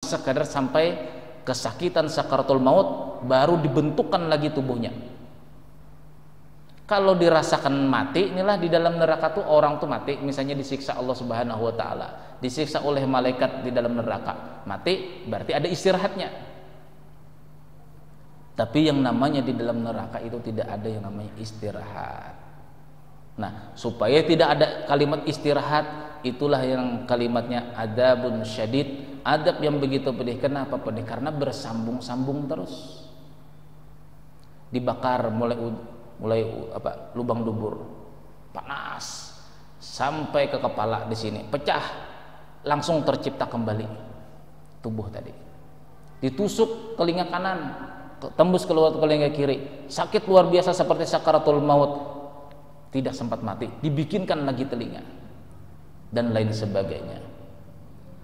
sekadar sampai kesakitan sakaratul maut baru dibentukkan lagi tubuhnya. Kalau dirasakan mati, inilah di dalam neraka tuh orang tuh mati, misalnya disiksa Allah Subhanahu wa taala, disiksa oleh malaikat di dalam neraka. Mati berarti ada istirahatnya. Tapi yang namanya di dalam neraka itu tidak ada yang namanya istirahat. Nah, supaya tidak ada kalimat istirahat, itulah yang kalimatnya adzabun syadid, adab yang begitu pedih. Kenapa pedih? Karena bersambung-sambung terus. Dibakar mulai lubang dubur, panas sampai ke kepala di sini, pecah, langsung tercipta kembali tubuh tadi. Ditusuk telinga kanan, tembus keluar telinga kiri, sakit luar biasa seperti sakaratul maut, tidak sempat mati, dibikinkan lagi telinga dan lain sebagainya.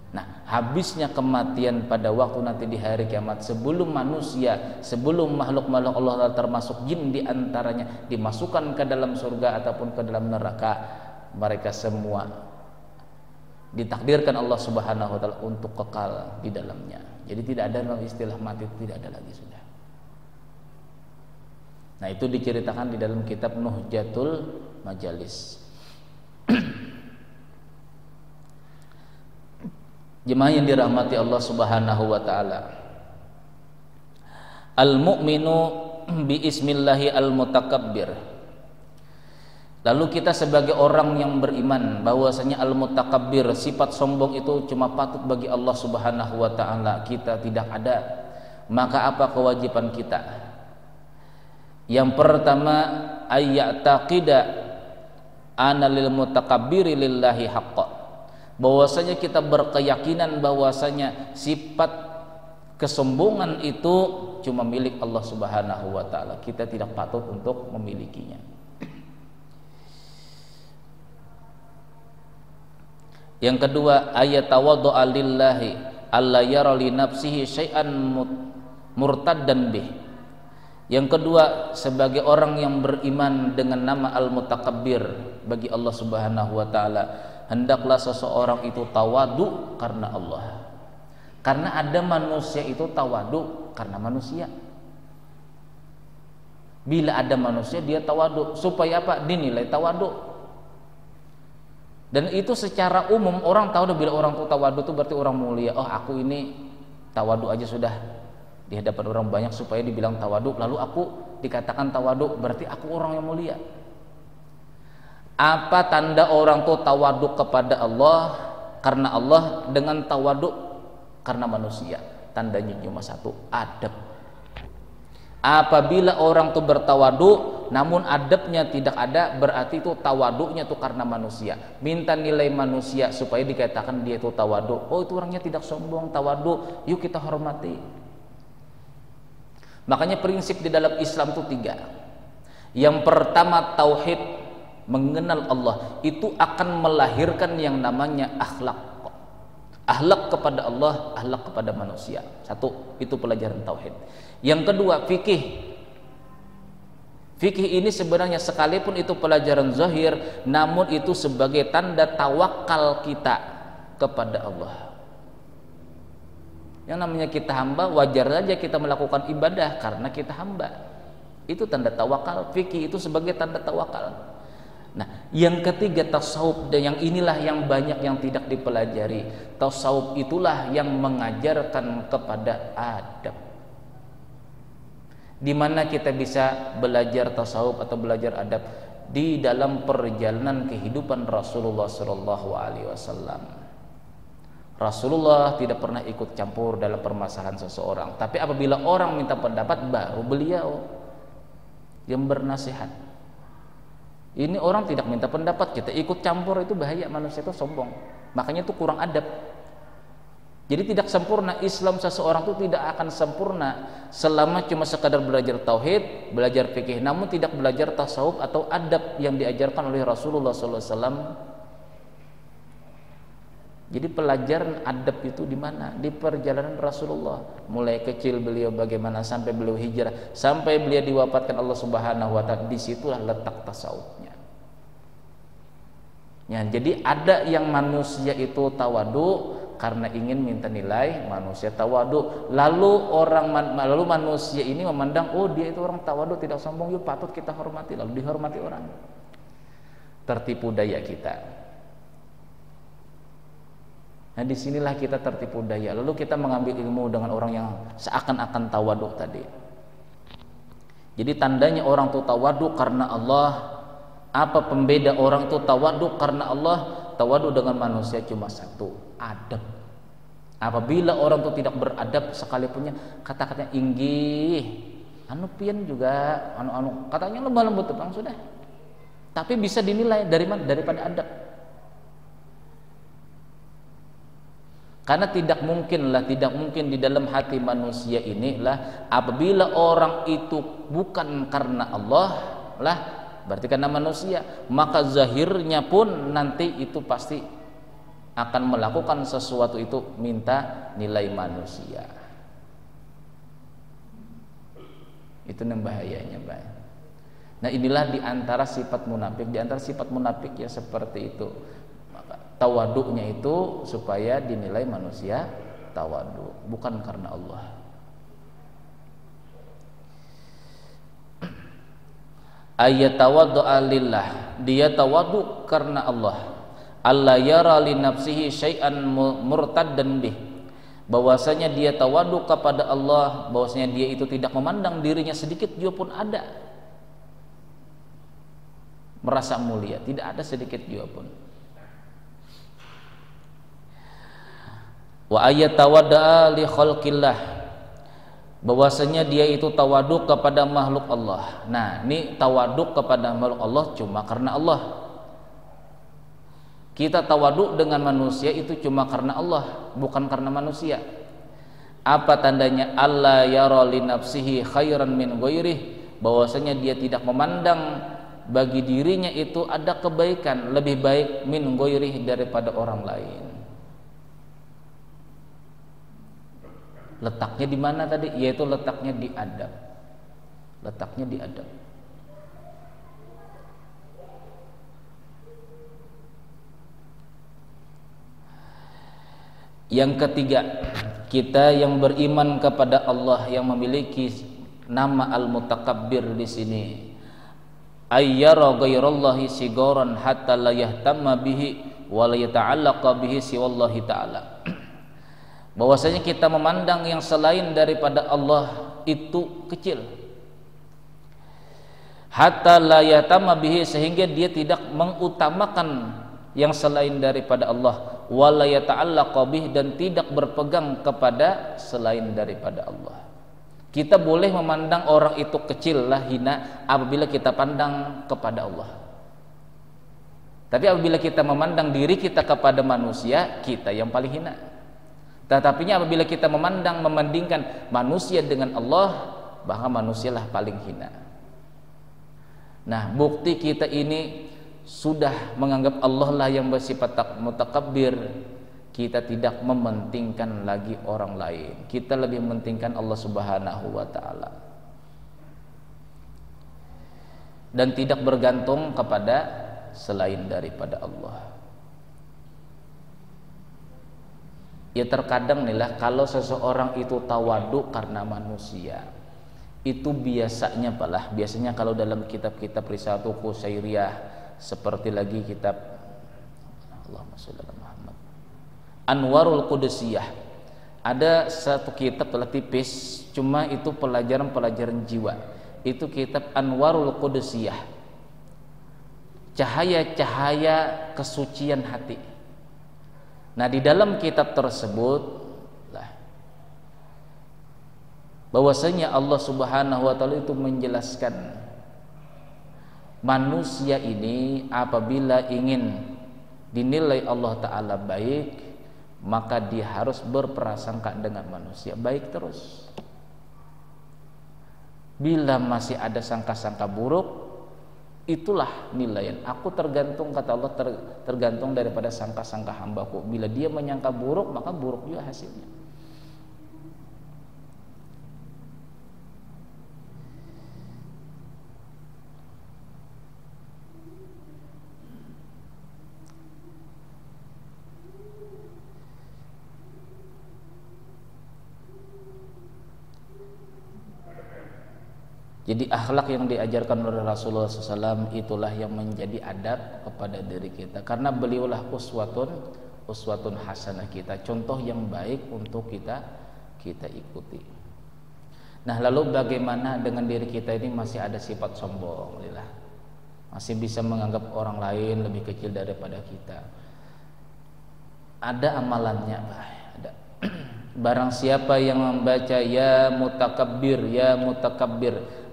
Nah, habisnya kematian pada waktu nanti di hari kiamat, sebelum manusia, sebelum makhluk-makhluk Allah termasuk jin di antaranya dimasukkan ke dalam surga ataupun ke dalam neraka, mereka semua ditakdirkan Allah Subhanahu wa taala untuk kekal di dalamnya. Jadi tidak ada istilah mati, tidak ada lagi sudah. Nah, itu diceritakan di dalam kitab Nuhjatul Majalis. Jemaah yang dirahmati Allah Subhanahu wa taala, al-mu'minu bi ismillahi al-mutakabbir. Lalu kita sebagai orang yang beriman bahwasanya al-mutakabbir, sifat sombong itu cuma patut bagi Allah Subhanahu wa taala, kita tidak ada. Maka apa kewajiban kita? Yang pertama, ayyataqida ana lil mutakabbiri lillahi haqqan, bahwasanya kita berkeyakinan bahwasanya sifat kesombongan itu cuma milik Allah Subhanahu wa taala. Kita tidak patut untuk memilikinya. Yang kedua, ayatawaddu'a lillahi alla yara li nafsihi syai'an murtaddan bih. Yang kedua, sebagai orang yang beriman dengan nama al-mutakabbir bagi Allah Subhanahu wa taala, hendaklah seseorang itu tawadu karena Allah. Karena ada manusia itu tawadu karena manusia. Bila ada manusia dia tawadu, supaya apa? Dinilai tawadu. Dan itu secara umum orang tahu bila orang itu tawadu itu berarti orang mulia. Oh, aku ini tawadu aja sudah di hadapan orang banyak supaya dibilang tawadu, lalu aku dikatakan tawadu berarti aku orang yang mulia. Apa tanda orang tuh tawaduk kepada Allah karena Allah dengan tawaduk karena manusia? Tandanya cuma satu, adab. Apabila orang tuh bertawaduk namun adabnya tidak ada, berarti itu tawaduknya tuh karena manusia. Minta nilai manusia supaya dikatakan dia itu tawaduk. Oh, itu orangnya tidak sombong, tawaduk, yuk kita hormati. Makanya prinsip di dalam Islam itu 3. Yang pertama tauhid, mengenal Allah, itu akan melahirkan yang namanya akhlak. Akhlak kepada Allah, akhlak kepada manusia. Satu, itu pelajaran tauhid. Yang kedua, fikih. Fikih ini sebenarnya sekalipun itu pelajaran zahir, namun itu sebagai tanda tawakal kita kepada Allah. Yang namanya kita hamba, wajar saja kita melakukan ibadah karena kita hamba. Itu tanda tawakal. Fikih itu sebagai tanda tawakal. Nah, yang ketiga tasawuf, dan yang inilah yang banyak yang tidak dipelajari. Tasawuf itulah yang mengajarkan kepada adab. Di mana kita bisa belajar tasawuf atau belajar adab? Di dalam perjalanan kehidupan Rasulullah SAW. Rasulullah tidak pernah ikut campur dalam permasalahan seseorang, tapi apabila orang minta pendapat baru beliau yang bernasihat. Ini orang tidak minta pendapat, kita ikut campur, itu bahaya, manusia itu sombong. Makanya itu kurang adab. Jadi tidak sempurna Islam seseorang itu tidak akan sempurna selama cuma sekadar belajar tauhid, belajar fikih, namun tidak belajar tasawuf atau adab yang diajarkan oleh Rasulullah SAW. Jadi pelajaran adab itu di mana? Di perjalanan Rasulullah. Mulai kecil beliau bagaimana sampai beliau hijrah, sampai beliau diwafatkan Allah Subhanahu wa taala, disitulah letak tasawufnya. Ya, jadi ada yang manusia itu tawadu karena ingin minta nilai manusia tawadu. Lalu manusia ini memandang, oh dia itu orang tawadu, tidak sombong, yuk patut kita hormati, lalu dihormati orang. Tertipu daya kita. Nah disinilah kita tertipu daya. Lalu kita mengambil ilmu dengan orang yang seakan-akan tawadu tadi. Jadi tandanya orang itu tawadu karena Allah. Apa pembeda orang itu tawadu karena Allah? Tawadu dengan manusia cuma satu, adab. Apabila orang itu tidak beradab sekalipunnya kata-katanya inggih, anu pian juga katanya lemah lembut bang sudah. Tapi bisa dinilai dari mana? Daripada adab. Karena tidak mungkin di dalam hati manusia inilah apabila orang itu bukan karena Allah lah, berarti karena manusia, maka zahirnya pun nanti itu pasti akan melakukan sesuatu itu minta nilai manusia. Itu yang bahayanya, Pak. Nah inilah diantara sifat munafik, ya seperti itu. Tawaduknya itu supaya dinilai manusia tawadu, bukan karena Allah. Ayat tawaddu'a lillah, dia tawadu karena Allah. Allah yara li nafsihi syai'an murtaddan bih, bahwasanya dia tawadu kepada Allah, bahwasanya dia itu tidak memandang dirinya sedikit juga pun ada merasa mulia, tidak ada sedikit juga pun. Wa ayat tawadda'a li khalqillah, bahwasanya dia itu tawaduk kepada makhluk Allah. Nah, ini tawaduk kepada makhluk Allah cuma karena Allah. Kita tawaduk dengan manusia itu cuma karena Allah, bukan karena manusia. Apa tandanya? Allah yara li nafsihi khairan min ghairih, bahwasanya dia tidak memandang bagi dirinya itu ada kebaikan lebih baik min ghairih daripada orang lain. Letaknya di mana tadi? Yaitu letaknya di adab. Letaknya di adab. Yang ketiga, kita yang beriman kepada Allah yang memiliki nama Al-Mutakabbir di sini, ayyara ghairallahi sigaran hatta la yahtamma bihi wa la yata'allaqa bihi siwallahi ta'ala. Bahwasanya kita memandang yang selain daripada Allah itu kecil, hatta la yatama bihi, sehingga dia tidak mengutamakan yang selain daripada Allah, wala yata'allaqa bih, dan tidak berpegang kepada selain daripada Allah. Kita boleh memandang orang itu kecil lah, hina, apabila kita pandang kepada Allah. Tapi apabila kita memandang diri kita kepada manusia, kita yang paling hina. Tetapi apabila kita membandingkan manusia dengan Allah, bahkan manusialah paling hina. Nah, bukti kita ini sudah menganggap Allah lah yang bersifat mutakabbir, kita tidak mementingkan lagi orang lain, kita lebih mementingkan Allah Subhanahu wa ta'ala, dan tidak bergantung kepada selain daripada Allah. Ya terkadang nih lah, kalau seseorang itu tawadu karena manusia, itu biasanya kalau dalam kitab-kitab Risalatul Qusairiyah, seperti lagi kitab Allahumma sholli ala Muhammad, Anwarul Qudusiyah, ada satu kitab telah tipis, cuma itu pelajaran jiwa. Itu kitab Anwarul Qudusiyah, cahaya-cahaya kesucian hati. Nah, di dalam kitab tersebut lah, bahwasanya Allah Subhanahu wa ta'ala itu menjelaskan manusia ini apabila ingin dinilai Allah ta'ala baik, maka dia harus berprasangka dengan manusia baik terus. Bila masih ada sangka-sangka buruk, itulah nilaian. Aku tergantung, kata Allah, tergantung daripada sangka-sangka hambaku. Bila dia menyangka buruk, maka buruk juga hasilnya. Jadi akhlak yang diajarkan oleh Rasulullah SAW itulah yang menjadi adab kepada diri kita, karena beliaulah uswatun hasanah kita, contoh yang baik untuk kita ikuti. Nah, lalu bagaimana dengan diri kita ini masih ada sifat sombong, masih bisa menganggap orang lain lebih kecil daripada kita? Ada amalannya, ada. Barang siapa yang membaca ya mutakabbir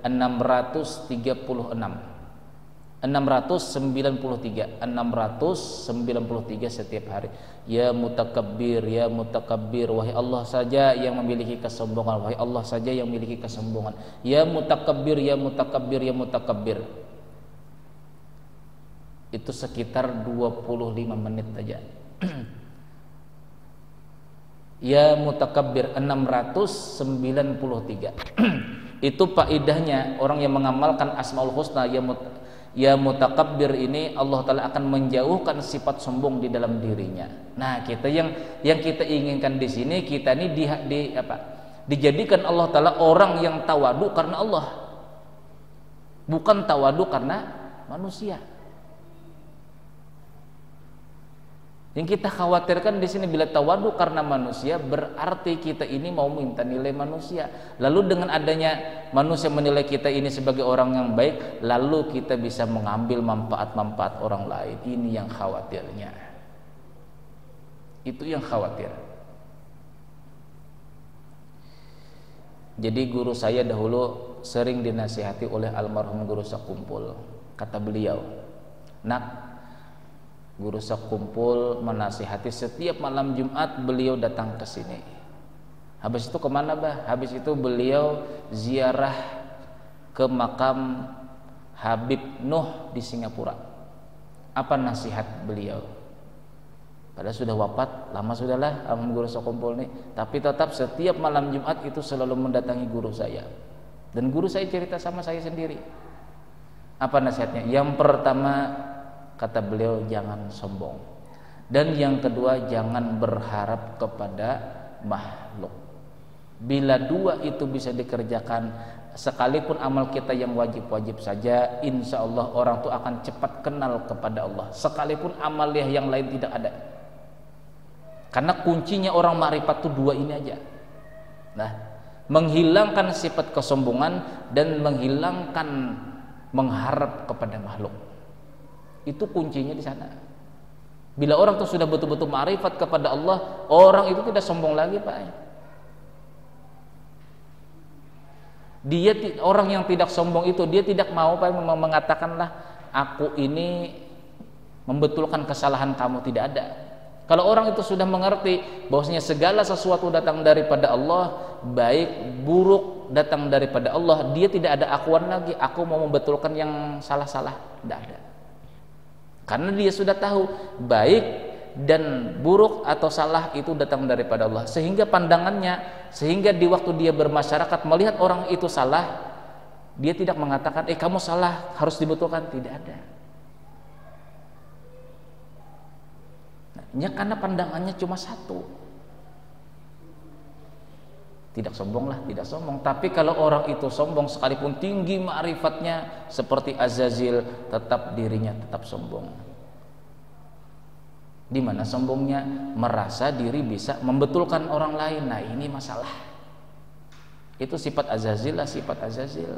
693 setiap hari. Ya mutakabbir, wahai Allah saja yang memiliki kesombongan, wahai Allah saja yang memiliki kesombongan. Ya mutakabbir, itu sekitar 25 menit saja. Ya mutakabbir 693. Itu faedahnya orang yang mengamalkan Asmaul Husna ya mutakabbir ini, Allah Ta'ala akan menjauhkan sifat sombong di dalam dirinya. Nah, kita yang kita inginkan di sini, kita ini dijadikan Allah Ta'ala orang yang tawadu karena Allah, bukan tawadu karena manusia. Yang kita khawatirkan di sini, bila tawadu karena manusia, berarti kita ini mau minta nilai manusia. Lalu dengan adanya manusia menilai kita ini sebagai orang yang baik, lalu kita bisa mengambil manfaat-manfaat orang lain. Ini yang khawatirnya. Itu yang khawatir. Jadi guru saya dahulu sering dinasihati oleh almarhum guru Sakumpul. Kata beliau, "Nak, guru sekumpul menasihati setiap malam Jumat beliau datang ke sini. Habis itu kemana, bah? Habis itu beliau ziarah ke makam Habib Nuh di Singapura. Apa nasihat beliau? Padahal sudah wafat, lama sudahlah guru sekumpul ini, tapi tetap setiap malam Jumat itu selalu mendatangi guru saya. Dan guru saya cerita sama saya sendiri. Apa nasihatnya? Yang pertama, kata beliau, jangan sombong. Dan yang kedua, jangan berharap kepada makhluk. Bila dua itu bisa dikerjakan, sekalipun amal kita yang wajib-wajib saja, insya Allah orang itu akan cepat kenal kepada Allah, sekalipun amaliyah yang lain tidak ada. Karena kuncinya orang makrifat itu dua ini aja. Nah, menghilangkan sifat kesombongan dan menghilangkan mengharap kepada makhluk. Itu kuncinya di sana. Bila orang itu sudah betul-betul ma'rifat kepada Allah, orang itu tidak sombong lagi, Pak. Orang yang tidak sombong itu, dia tidak mau, Pak, mengatakanlah aku ini membetulkan kesalahan kamu, tidak ada. Kalau orang itu sudah mengerti bahwasanya segala sesuatu datang daripada Allah, baik buruk datang daripada Allah, dia tidak ada akuan lagi, aku mau membetulkan yang salah-salah, tidak ada. Karena dia sudah tahu baik dan buruk atau salah itu datang daripada Allah, sehingga pandangannya, sehingga di waktu dia bermasyarakat melihat orang itu salah, dia tidak mengatakan kamu salah harus dibetulkan, tidak ada. Nah, karena pandangannya cuma satu, tidak sombonglah, tidak sombong. Tapi kalau orang itu sombong, sekalipun tinggi ma'rifatnya seperti Azazil, tetap dirinya tetap sombong. Di mana sombongnya? Merasa diri bisa membetulkan orang lain. Nah, ini masalah. Itu sifat Azazil lah, sifat Azazil.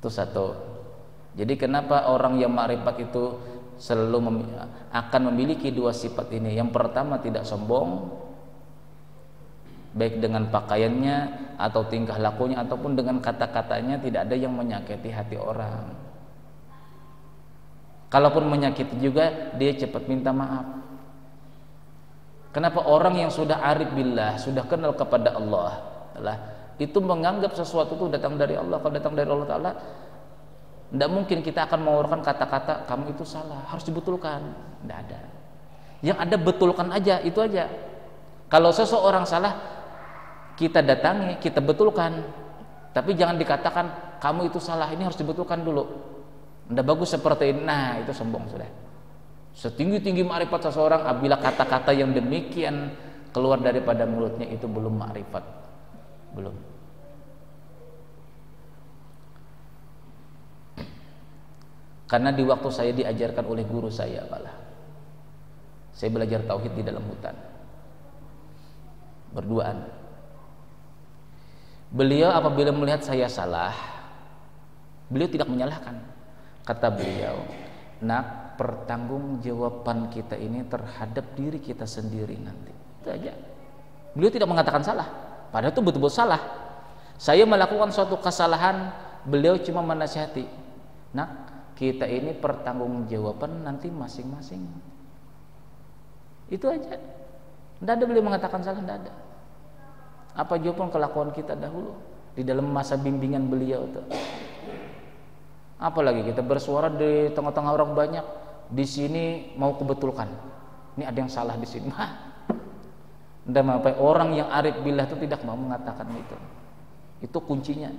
Itu satu. Jadi kenapa orang yang ma'rifat itu selalu akan memiliki dua sifat ini? Yang pertama, tidak sombong, baik dengan pakaiannya atau tingkah lakunya ataupun dengan kata-katanya, tidak ada yang menyakiti hati orang. Kalaupun menyakiti juga, dia cepat minta maaf. Kenapa? Orang yang sudah arif billah, sudah kenal kepada Allah, itu menganggap sesuatu itu datang dari Allah. Kalau datang dari Allah Ta'ala, tidak mungkin kita akan mengeluarkan kata-kata kamu itu salah, harus dibetulkan. Tidak ada. Yang ada betulkan aja, itu aja. Kalau seseorang salah, kita datangi, kita betulkan, tapi jangan dikatakan kamu itu salah, ini harus dibetulkan dulu. Nggak bagus seperti ini. Nah, itu sombong sudah. Setinggi-tinggi ma'rifat seseorang, apabila kata-kata yang demikian keluar daripada mulutnya, itu belum ma'rifat, belum. Karena di waktu saya diajarkan oleh guru saya malah, saya belajar tauhid di dalam hutan berduaan. Beliau apabila melihat saya salah, beliau tidak menyalahkan. Kata beliau, nak, pertanggungjawaban kita ini terhadap diri kita sendiri nanti. Itu aja. Beliau tidak mengatakan salah, padahal itu betul-betul salah. Saya melakukan suatu kesalahan, beliau cuma menasihati, nak, kita ini pertanggungjawaban nanti masing-masing. Itu aja. Tidak ada beliau mengatakan salah, tidak ada. Apa juga pun kelakuan kita dahulu di dalam masa bimbingan beliau itu. Apalagi kita bersuara di tengah-tengah orang banyak, di sini mau kubetulkan, ini ada yang salah di sini. Orang yang arif billah itu tidak mau mengatakan itu. Itu kuncinya,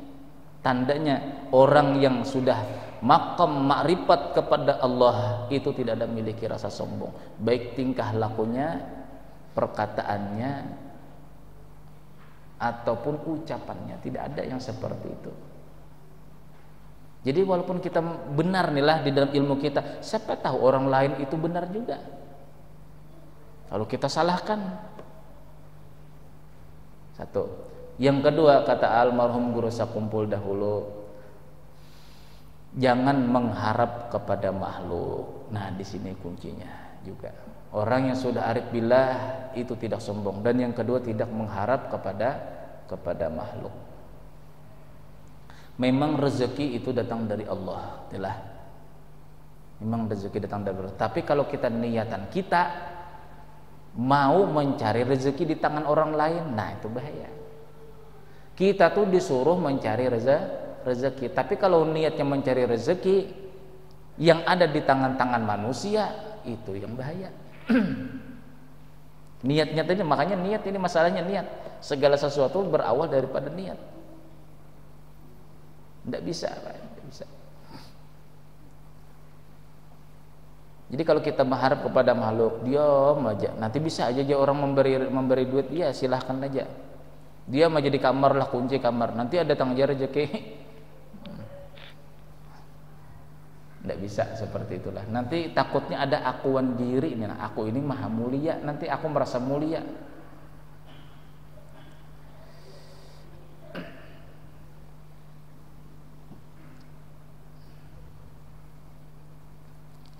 tandanya orang yang sudah maqam makrifat kepada Allah itu tidak ada memiliki rasa sombong, baik tingkah lakunya, perkataannya, ataupun ucapannya. Tidak ada yang seperti itu. Jadi walaupun kita benar nih lah di dalam ilmu kita, siapa tahu orang lain itu benar juga, lalu kita salahkan. Satu. Yang kedua, kata almarhum guru saya kumpul dahulu, jangan mengharap kepada makhluk. Nah, di sini kuncinya juga. Orang yang sudah arif billah itu tidak sombong, dan yang kedua tidak mengharap kepada makhluk. Memang rezeki itu datang dari Allah, itulah. Memang rezeki datang dari Allah. Tapi kalau kita niatan kita mau mencari rezeki di tangan orang lain, nah itu bahaya. Kita tuh disuruh mencari rezeki, tapi kalau niatnya mencari rezeki yang ada di tangan-tangan manusia, itu yang bahaya. Niatnya tadi, makanya niat ini masalahnya niat. Segala sesuatu berawal daripada niat. Tidak bisa, tidak bisa. Jadi kalau kita mengharap kepada makhluk, diam aja. Nanti bisa aja orang memberi duit, ya silahkan aja. Dia aja di kamar lah, kunci kamar. Nanti ada tanggung jawab rezeki. Tidak bisa seperti itulah. Nanti takutnya ada akuan diri ini. Nah, aku ini maha mulia. Nanti aku merasa mulia.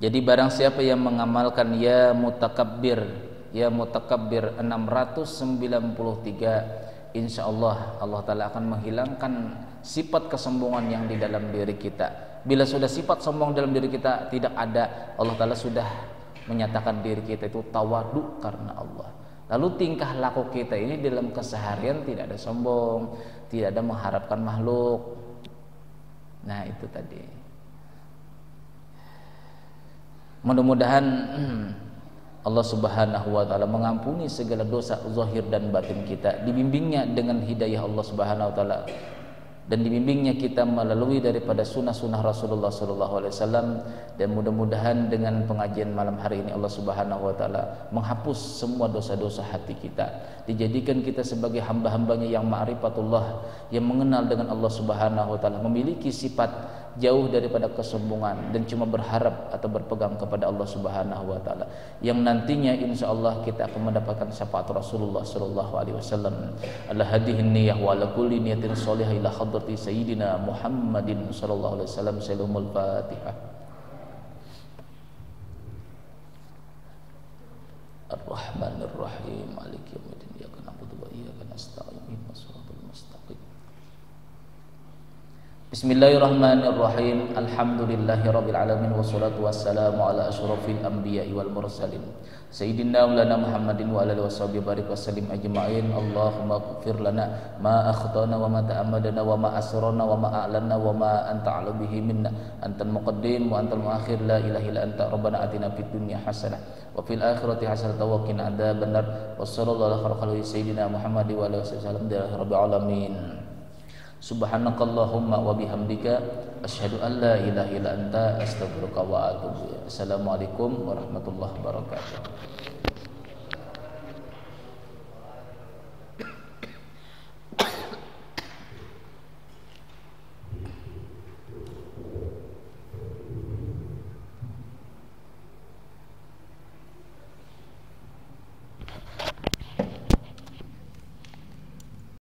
Jadi barang siapa yang mengamalkan ya mutakabbir 693, insyaallah Allah Ta'ala akan menghilangkan sifat kesombongan yang di dalam diri kita. Bila sudah sifat sombong dalam diri kita tidak ada, Allah Ta'ala sudah menyatakan diri kita itu tawadu karena Allah. Lalu tingkah laku kita ini dalam keseharian tidak ada sombong, tidak ada mengharapkan makhluk. Nah itu tadi. Mudah-mudahan Allah Subhanahu wa taala mengampuni segala dosa zahir dan batin kita, dibimbingnya dengan hidayah Allah Subhanahu wa taala, dan dibimbingnya kita melalui daripada sunnah-sunnah Rasulullah sallallahu alaihi wasallam. Dan mudah-mudahan dengan pengajian malam hari ini Allah Subhanahu wa taala menghapus semua dosa-dosa hati kita, dijadikan kita sebagai hamba-hambanya yang ma'rifatullah, yang mengenal dengan Allah Subhanahu wa taala, memiliki sifat jauh daripada kesombongan dan cuma berharap atau berpegang kepada Allah Subhanahu wa taala, yang nantinya insyaallah kita akan mendapatkan syafaat Rasulullah sallallahu alaihi wasallam. Ala hadhihi niyyah wa ala kulli niyatin shalihah ila hadrati sayyidina Muhammadin sallallahu alaihi wasallam. Salumul Fatihah. Ar-Rahmanir Rahim. Maliki yaumiddin. Iyyaka na'budu wa iyyaka nasta'in. Ihdinas siratal mustaqim. Bismillahirrahmanirrahim. Alhamdulillahirabbil alamin wassalatu wassalamu ala asyrafil anbiya'i wal mursalin sayyidina maulana Muhammadin wa alihi washabihi barik wasallim ajma'in. Allahumma ighfir lana ma akhtana wa ma ta'ammadna wa ma asrarna wa ma a'lanna wa ma anta a'lamu bihi minna antal muqaddim wa antal muakhir la ilaha illa anta rabbana atina fid dunya hasanah wa fil akhirati hasanah wa qina adzabannar. Wassallallahu ala khairi sayyidina Muhammadin wa alihi wasallam rabbil alamin. Subhanakallahumma wa bihamdika asyhadu an la ilaha illa anta astaghfiruka wa atubu ilaik. Assalamualaikum warahmatullahi wabarakatuh.